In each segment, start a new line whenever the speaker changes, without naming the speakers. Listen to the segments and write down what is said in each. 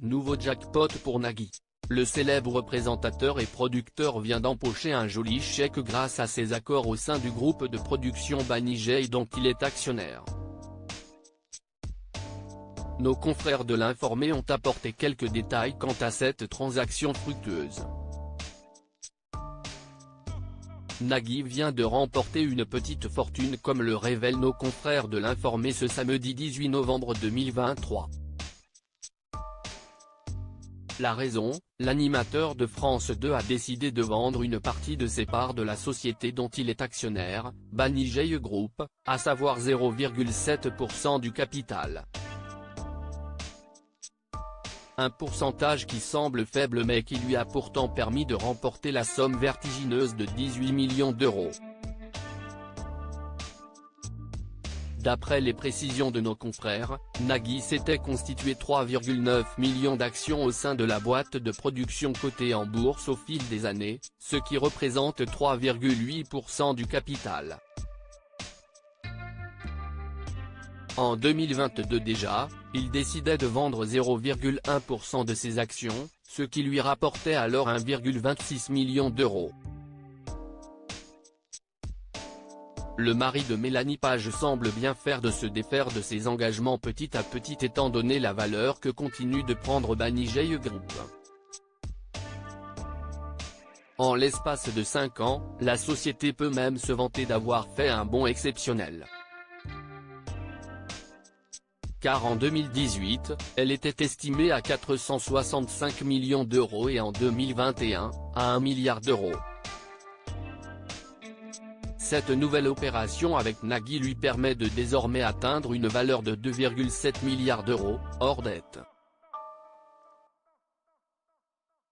Nouveau jackpot pour Nagui. Le célèbre présentateur et producteur vient d'empocher un joli chèque grâce à ses accords au sein du groupe de production Banijay dont il est actionnaire. Nos confrères de l'Informé ont apporté quelques détails quant à cette transaction fructueuse. Nagui vient de remporter une petite fortune comme le révèlent nos confrères de l'Informé ce samedi 18 novembre 2023. La raison, l'animateur de France 2 a décidé de vendre une partie de ses parts de la société dont il est actionnaire, Banijay Group, à savoir 0,7% du capital. Un pourcentage qui semble faible mais qui lui a pourtant permis de remporter la somme vertigineuse de 18 millions d'euros. D'après les précisions de nos confrères, Nagui s'était constitué 3,9 millions d'actions au sein de la boîte de production cotée en bourse au fil des années, ce qui représente 3,8% du capital. En 2022 déjà, il décidait de vendre 0,1% de ses actions, ce qui lui rapportait alors 1,26 million d'euros. Le mari de Mélanie Page semble bien faire de se défaire de ses engagements petit à petit étant donné la valeur que continue de prendre Banijay Group. En l'espace de 5 ans, la société peut même se vanter d'avoir fait un bond exceptionnel. Car en 2018, elle était estimée à 465 millions d'euros et en 2021, à 1 milliard d'euros. Cette nouvelle opération avec Nagui lui permet de désormais atteindre une valeur de 2,7 milliards d'euros, hors dette.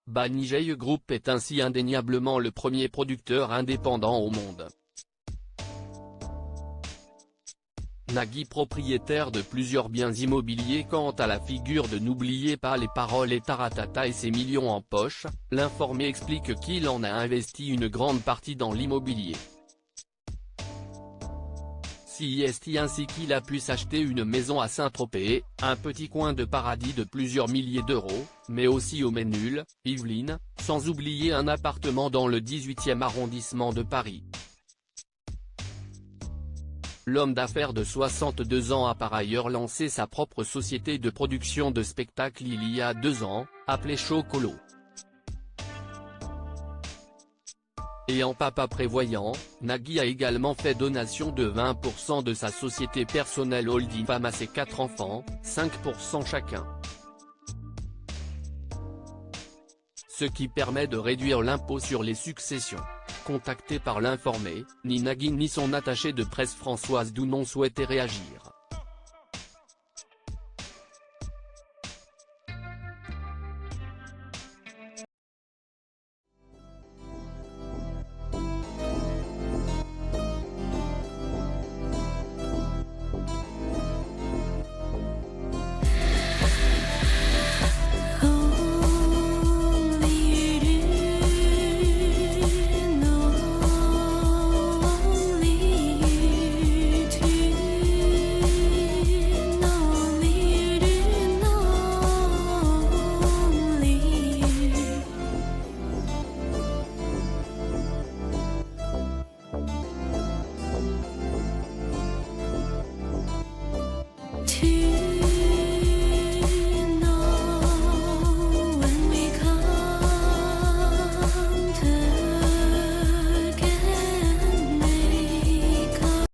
Banijay Group est ainsi indéniablement le premier producteur indépendant au monde. Nagui propriétaire de plusieurs biens immobiliers. Quant à la figure de N'oubliez pas les paroles et Taratata et ses millions en poche, l'Informé explique qu'il en a investi une grande partie dans l'immobilier. Ainsi qu'il a pu s'acheter une maison à Saint-Tropez, un petit coin de paradis de plusieurs milliers d'euros, mais aussi au Ménul, Yvelines, sans oublier un appartement dans le 18e arrondissement de Paris. L'homme d'affaires de 62 ans a par ailleurs lancé sa propre société de production de spectacles il y a 2 ans, appelée Chocolo. Et en papa prévoyant, Nagui a également fait donation de 20% de sa société personnelle holding femme à ses 4 enfants, 5% chacun. Ce qui permet de réduire l'impôt sur les successions. Contacté par l'Informé, ni Nagui ni son attaché de presse Françoise Dounon souhaitaient réagir.